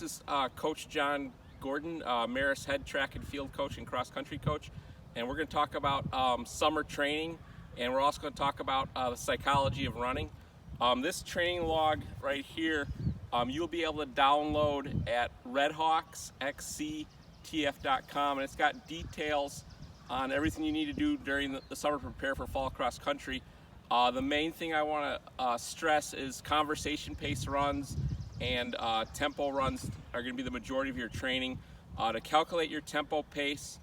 is Coach Jon Gordon, Marist head track and field coach and cross country coach, and we're going to talk about summer training, and we're also going to talk about the psychology of running. This training log right here, you'll be able to download at redhawksxctf.com, and it's got details on everything you need to do during the summer to prepare for fall cross country. The main thing I want to stress is conversation pace runs and tempo runs are going to be the majority of your training. To calculate your tempo pace,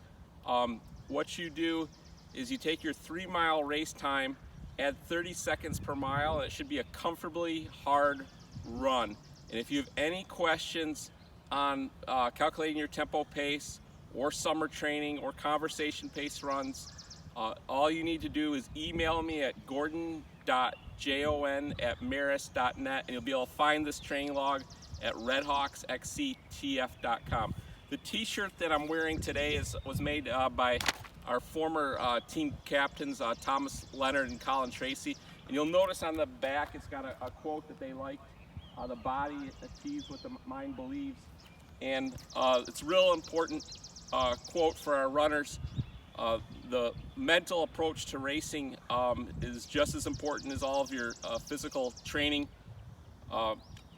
what you do is you take your 3-mile race time, add 30 seconds per mile, and it should be a comfortably hard run. And if you have any questions on calculating your tempo pace or summer training or conversation pace runs, all you need to do is email me at gordon.jon@marist.net, and you'll be able to find this training log at redhawksxctf.com. The t-shirt that I'm wearing today was made by our former team captains, Thomas Leonard and Colin Tracy. And you'll notice on the back it's got a quote that they liked, the body achieves what the mind believes. And it's a real important quote for our runners. The mental approach to racing is just as important as all of your physical training.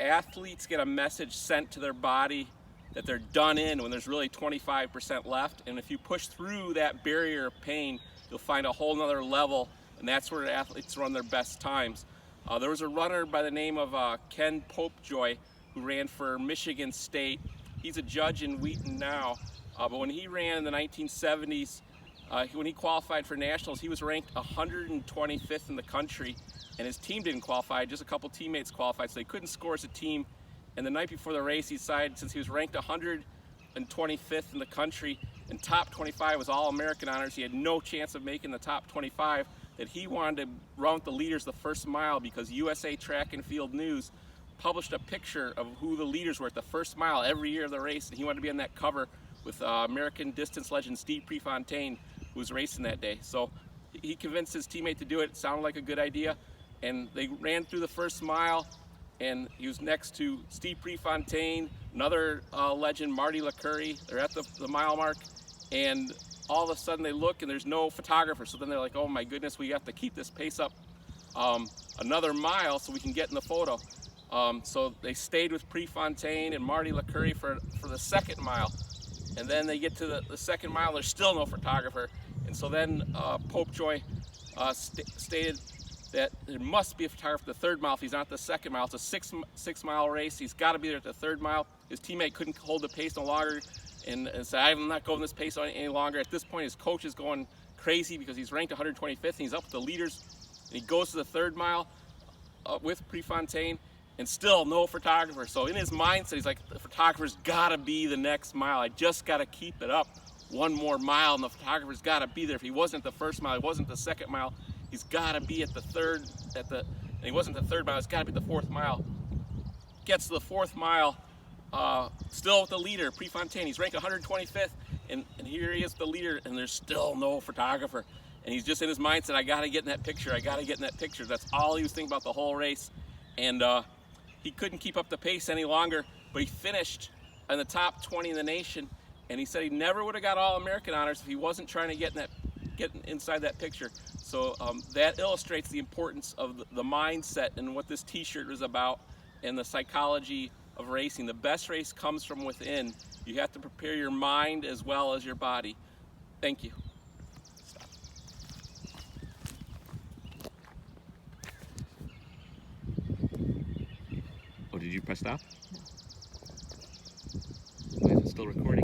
Athletes get a message sent to their body that they're done in when there's really 25% left, and if you push through that barrier of pain, you'll find a whole nother level, and that's where athletes run their best times. There was a runner by the name of Ken Popejoy who ran for Michigan State. He's a judge in Wheaton now, but when he ran in the 1970s, when he qualified for nationals, he was ranked 125th in the country, and his team didn't qualify. Just a couple teammates qualified, so they couldn't score as a team. And the night before the race, he decided, since he was ranked 125th in the country and top 25 was All-American honors, he had no chance of making the top 25, that he wanted to run with the leaders the first mile, because USA Track and Field News published a picture of who the leaders were at the first mile every year of the race, and he wanted to be on that cover with American distance legend Steve Prefontaine, who was racing that day. So he convinced his teammate to do it. It sounded like a good idea, and they ran through the first mile, and he was next to Steve Prefontaine, another legend, Marty LaCurry. They're at the mile mark, and all of a sudden they look and there's no photographer. So then they're like, oh my goodness, we have to keep this pace up another mile so we can get in the photo. So they stayed with Prefontaine and Marty LaCurry for the second mile. And then they get to the second mile, there's still no photographer. And so then Popejoy stated that there must be a photographer at the third mile if he's not the second mile. It's a six-mile race. He's got to be there at the third mile. His teammate couldn't hold the pace no longer and said, I'm not going this pace any longer. At this point, his coach is going crazy because he's ranked 125th and he's up with the leaders. And he goes to the third mile with Prefontaine, and still no photographer. So in his mindset, he's like, the photographer's got to be the next mile. I just got to keep it up one more mile, and the photographer's got to be there. If he wasn't the first mile, he wasn't the second mile, he's got to be at the third, and he wasn't the third mile, it's got to be the fourth mile. Gets to the fourth mile, still with the leader, Prefontaine. He's ranked 125th, and here he is, the leader, and there's still no photographer. And he's just in his mindset, I got to get in that picture, I got to get in that picture. That's all he was thinking about the whole race. And he couldn't keep up the pace any longer, but he finished in the top 20 in the nation, and he said he never would have got All-American honors if he wasn't trying to get inside that picture. So that illustrates the importance of the mindset and what this t-shirt is about, and the psychology of racing. The best race comes from within. You have to prepare your mind as well as your body. Thank you. Stop. Oh, did you press stop? No. Why is it still recording?